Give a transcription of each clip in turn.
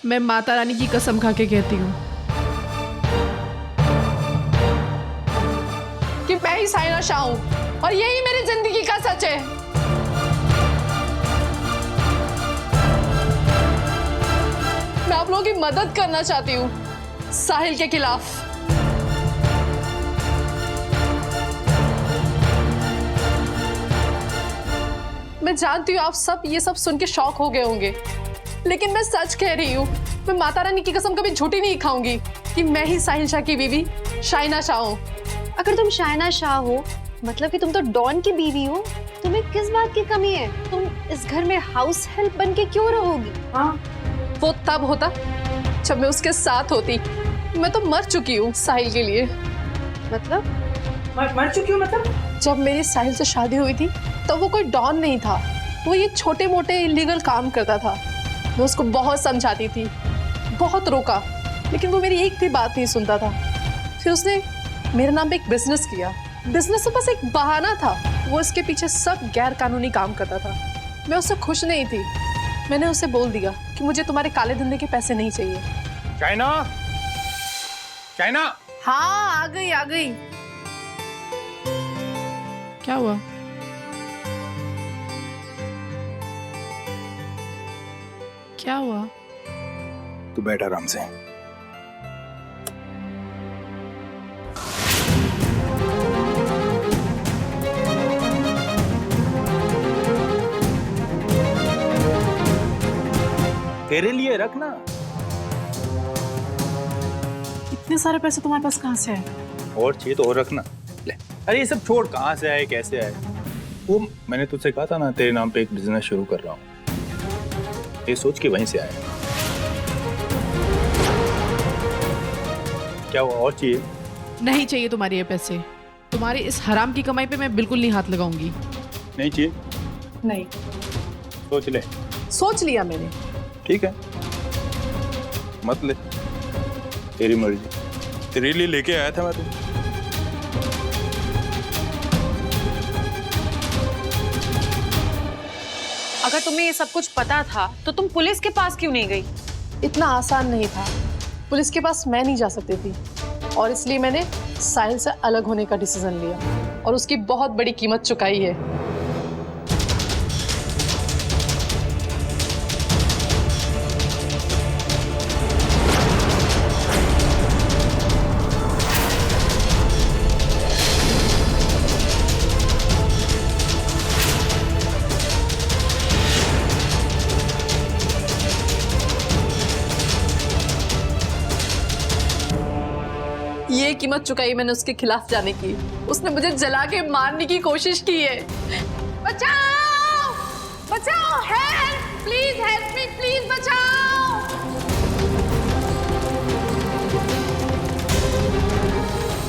मैं माता रानी की कसम खा के कहती हूँ कि मैं ही साइना शाह हूँ और यही मेरी जिंदगी का सच है। मैं आप लोगों की मदद करना चाहती हूँ साहिल के खिलाफ। मैं जानती हूँ आप सब ये सब सुन के शॉक हो गए होंगे, लेकिन मैं सच कह रही हूँ। मैं माता रानी की कसम कभी झूठी नहीं खाऊंगी कि मैं ही साहिल शाह की बीवी शाइना शाह हूँ। अगर तुम शाइना शाह हो मतलब कि तुम तो डॉन की बीवी हो, तुम्हें किस बात की कमी है? तुम इस घर में हाउस हेल्प बन के क्यों रहोगी? हाँ, वो तब होता जब मैं उसके साथ होती। मैं तो मर चुकी हूँ साहिल के लिए। मतलब मर चुकी हूँ मतलब? जब मेरी साहिल से शादी हुई थी तो वो कोई डॉन नहीं था, वो ये छोटे मोटे इलीगल काम करता था। मैं उसको बहुत समझाती थी, बहुत रोका, लेकिन वो मेरी एक भी बात नहीं सुनता था। फिर उसने मेरे नाम पे एक बिजनेस किया। बिजनेस तो बस एक बहाना था, वो इसके पीछे सब गैर कानूनी काम करता था। मैं उससे खुश नहीं थी। मैंने उसे बोल दिया कि मुझे तुम्हारे काले धंधे के पैसे नहीं चाहिए। China, China. हाँ, आ गई आ गई। क्या हुआ? क्या हुआ? तू बैठ आराम से। तेरे लिए रखना। इतने सारे पैसे तुम्हारे पास कहाँ से आए? और चाहिए तो और रखना। ले। अरे ये सब छोड़, कहाँ से आए कैसे आए? वो मैंने तुझसे कहा था ना, तेरे नाम पे एक बिजनेस शुरू कर रहा हूँ, ये सोच के वहीं से आया। क्या वो और चाहिए? नहीं चाहिए तुम्हारे ये पैसे। तुम्हारी इस हराम की कमाई पे मैं बिल्कुल नहीं हाथ लगाऊंगी। नहीं चाहिए? नहीं। सोच ले। सोच लिया मैंने। ठीक है, मत ले, तेरी मर्जी। तेरे लिए लेके आया था मैं तुम। अगर तुम्हें ये सब कुछ पता था तो तुम पुलिस के पास क्यों नहीं गई? इतना आसान नहीं था। पुलिस के पास मैं नहीं जा सकती थी और इसलिए मैंने साहिल से अलग होने का डिसीजन लिया और उसकी बहुत बड़ी कीमत चुकाई है। ये कीमत चुकाई मैंने उसके खिलाफ जाने की। उसने मुझे जला के मारने की कोशिश की है। बचाओ! बचाओ! Help! Please help me! Please बचाओ!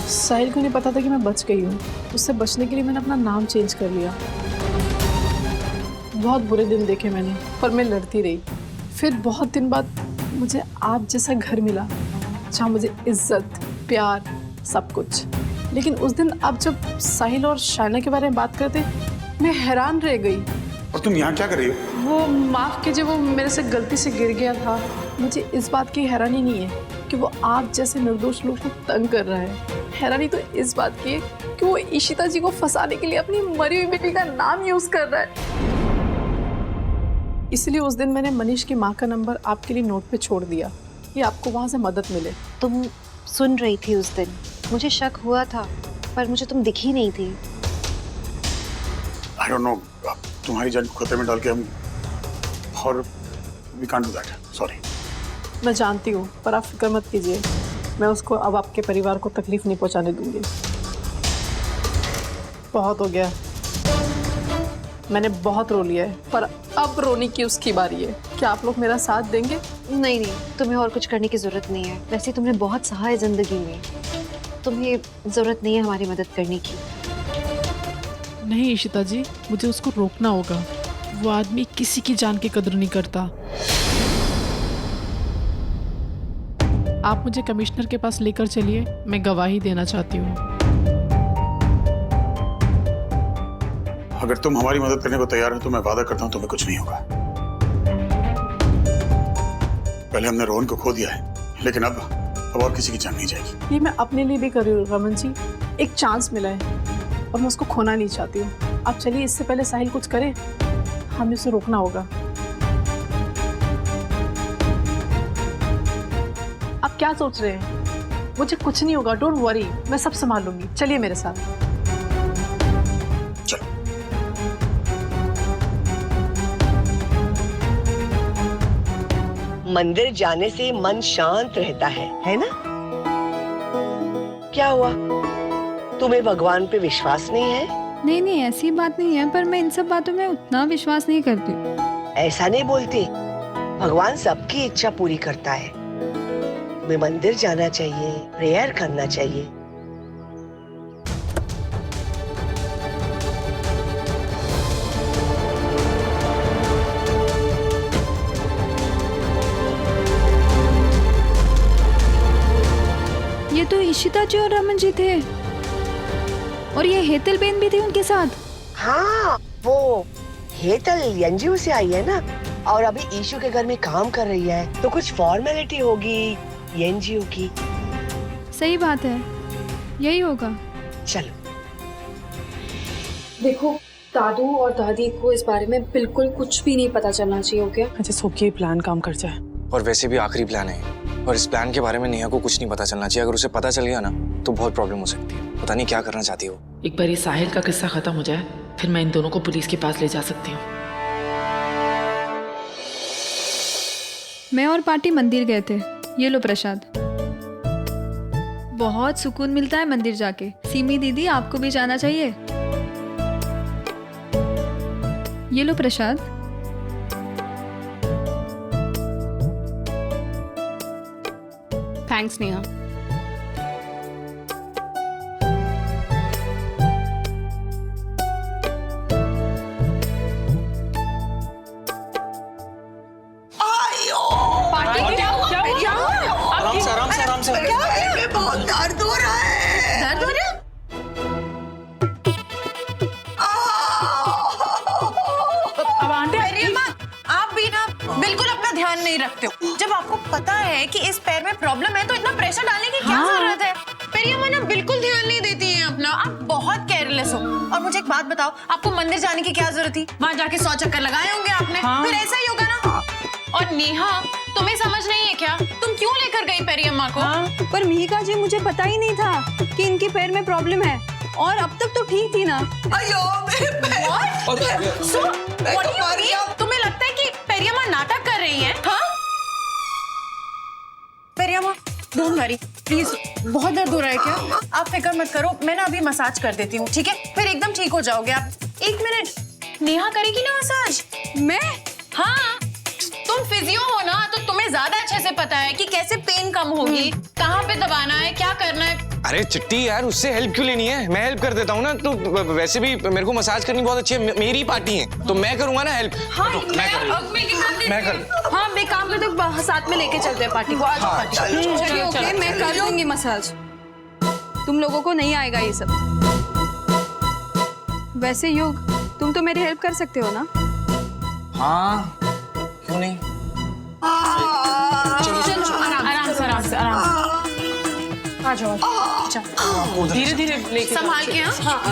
साहिल को नहीं पता था कि मैं बच गई हूँ। उससे बचने के लिए मैंने अपना नाम चेंज कर लिया। बहुत बुरे दिन देखे मैंने, पर मैं लड़ती रही। फिर बहुत दिन बाद मुझे आप जैसा घर मिला जहाँ मुझे इज्जत, प्यार, सब कुछ। लेकिन उस दिन अब जब साहिल और शाइना के बारे में बात करते, मैं हैरान रह गई। और तुम यहाँ क्या कर रही हो? वो माफ कीजिए, वो मेरे से गलती से गिर गया था। मुझे इस बात की हैरानी नहीं है कि वो आप जैसे निर्दोष लोग को तंग कर रहा है। हैरानी तो इस बात की है कि वो इशिता जी को फंसाने के लिए अपनी मरी हुई बेटी का नाम यूज कर रहा है। इसलिए उस दिन मैंने मनीष की माँ का नंबर आपके लिए नोट पे छोड़ दिया कि आपको वहाँ से मदद मिले। तुम सुन रही थी उस दिन, मुझे शक हुआ था पर मुझे तुम दिखी नहीं थी। I don't know, तुम्हारी जान को खतरे में डाल के हम, और we can't do that, sorry। मैं जानती हूँ, पर आप फिक्र मत कीजिए। मैं उसको अब आपके परिवार को तकलीफ नहीं पहुँचाने दूंगी। बहुत हो गया, मैंने बहुत रो लिया है, पर अब रोने की उसकी बारी है। क्या आप लोग मेरा साथ देंगे? नहीं नहीं, तुम्हें और कुछ करने की जरूरत नहीं है। वैसे तुमने बहुत सहा है जिंदगी में, तुम्हें जरूरत नहीं है हमारी मदद करने की। नहीं इशिता जी, मुझे उसको रोकना होगा। वो आदमी किसी की जान की कदर नहीं करता। आप मुझे कमिश्नर के पास लेकर चलिए, मैं गवाही देना चाहती हूँ। अगर तुम हमारी मदद करने को तैयार हो तो मैं वादा करता हूँ तुम्हें कुछ नहीं होगा। पहले हमने रोहन को खो दिया है, लेकिन अब और किसी की जान नहीं जाएगी। ये मैं अपने लिए भी कर रही हूँ रमन जी, एक चांस मिला है और मैं उसको खोना नहीं चाहती हूँ। अब चलिए, इससे पहले साहिल कुछ करे, हमें उसे रोकना होगा। आप क्या सोच रहे हैं? मुझे कुछ नहीं होगा, डोंट वरी, मैं सब संभाल लूंगी। चलिए मेरे साथ। चलो। मंदिर जाने से मन शांत रहता है ना? क्या हुआ, तुम्हें भगवान पे विश्वास नहीं है? नहीं नहीं, ऐसी बात नहीं है, पर मैं इन सब बातों में उतना विश्वास नहीं करती। ऐसा नहीं बोलते, भगवान सबकी इच्छा पूरी करता है। तुम्हें मंदिर जाना चाहिए, प्रेयर करना चाहिए। ये तो इशिता जी और रमन जी थे, और ये हेतल बेन भी थी उनके साथ। हाँ, वो हेतल एनजीओ से आई है ना, और अभी ईशु के घर में काम कर रही है, तो कुछ फॉर्मेलिटी होगी एनजीओ की। सही बात है, यही होगा। चलो। देखो, दादू और दादी को इस बारे में बिल्कुल कुछ भी नहीं पता चलना चाहिए, ओके? अच्छा सो ये प्लान काम कर जाए। और वैसे भी आखिरी प्लान है, और इस प्लान के बारे में नेहा को कुछ नहीं पता चलना चाहिए। अगर उसे पता चल गया ना तो बहुत प्रॉब्लम हो सकती है। पता नहीं क्या करना चाहती हो। एक बार ये साहिल का किस्सा खत्म हो जाए, फिर मैं इन दोनों को पुलिस के पास ले जा सकती हूँ। मैं और पार्टी मंदिर गए थे। ये लो प्रसाद। बहुत सुकून मिलता है मंदिर जाके। सीमी दीदी, आपको भी जाना चाहिए। ये लो प्रसाद। थैंक्स नेहा। आराम से। बहुत दर्द हो रहा है। दर्द हो रहा है? अब आंटी आप भी ना बिल्कुल अपना ध्यान नहीं रखते हो। जब आपको पता है कि इस पैर में प्रॉब्लम है तो इतना प्रेशर डालने की क्या जरूरत है? पेरियम्मा ना बिल्कुल ध्यान नहीं देती है अपना। आप बहुत केयरलेस हो। और मुझे एक बात बताओ, आपको मंदिर जाने की क्या जरूरत थी? वहाँ जाके 100 चक्कर लगाए होंगे आपने। फिर ऐसा ही होगा ना। और नेहा, तुम्हें समझ नहीं है क्या? तुम क्यों लेकर गई पेरियम्मा को? पर मिहिका जी, मुझे पता ही नहीं था कि इनके पैर में प्रॉब्लम है, और अब तक तो ठीक थी ना। तुम्हें लगता है कि पेरियम्मा नाटक कर रही है? हाँ? पेरियम्मा, डोंट वरी प्लीज। बहुत दर्द हो रहा है क्या? आप फिक्र मत करो, मैं ना अभी मसाज कर देती हूँ, ठीक है? फिर एकदम ठीक हो जाओगे आप। 1 मिनट। नेहा करेगी ना मसाज? मैं? हाँ, तुम फिजियो हो ना, तो तुम्हें ज्यादा अच्छे से पता है कि कैसे पेन कम होगी, कहाँ पे दबाना है, क्या करना है। अरे चिट्टी यार, उससे हेल्प क्यों लेनी है? मैं हेल्प कर देता हूँ ना। तो वैसे भी मेरे को मसाज करनी बहुत अच्छी है। मेरी पार्टी है तो मैं करूंगा ना हेल्प। हाँ, तो मैं कर। हाँ, मैं काम करते हुए साथ में लेके चलते हैं पार्टी को। आ जाओ पार्टी। ओके ओके, मैं कर दूंगी मसाज। तुम लोगों को नहीं आएगा ये सब। वैसे योग, तुम तो मेरी हेल्प कर सकते हो ना? हाँ, क्यों नहीं? आराम से आ जाओ। धीरे धीरे लेके संभाल के। हाँ,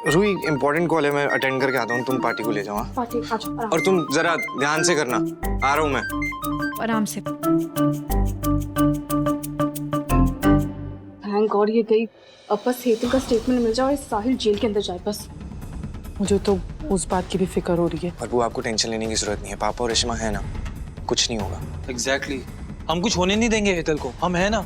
रूही, इम्पोर्टेंट कॉल है, मैं अटेंड करके आता हूँ। तुम पार्टी को ले जाओ। हाँ? पार्टी आ जाओ। और तुम जरा ध्यान से करना। आ रहा हूँ मैं। आराम से। थैंक गॉड ये गई। अब बस हेतल का स्टेटमेंट मिल जाए और साहिल जेल के अंदर जाए बस। मुझे तो उस बात की भी फिक्र हो रही है। पर वो आपको टेंशन लेने की जरूरत नहीं है। पापा और रेशमा है ना, कुछ नहीं होगा। एग्जैक्टली हम कुछ होने नहीं देंगे हेतल को। हम है ना।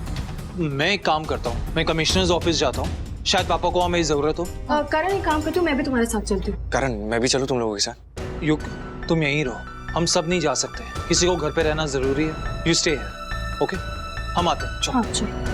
मैं एक काम करता हूँ, मैं कमिश्नर्स ऑफिस जाता हूँ। शायद पापा को मेरी जरूरत हो। करण एक काम करती हूँ, मैं भी तुम्हारे साथ चलती हूँ। करण, मैं भी चलूँ तुम लोगों के साथ? युग, तुम यहीं रहो। हम सब नहीं जा सकते, किसी को घर पे रहना जरूरी है। You stay here, okay? हम आते हैं। हाँ चलो।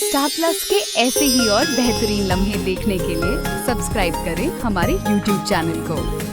स्टार प्लस के ऐसे ही और बेहतरीन लम्हे देखने के लिए सब्सक्राइब करें हमारे YouTube चैनल को।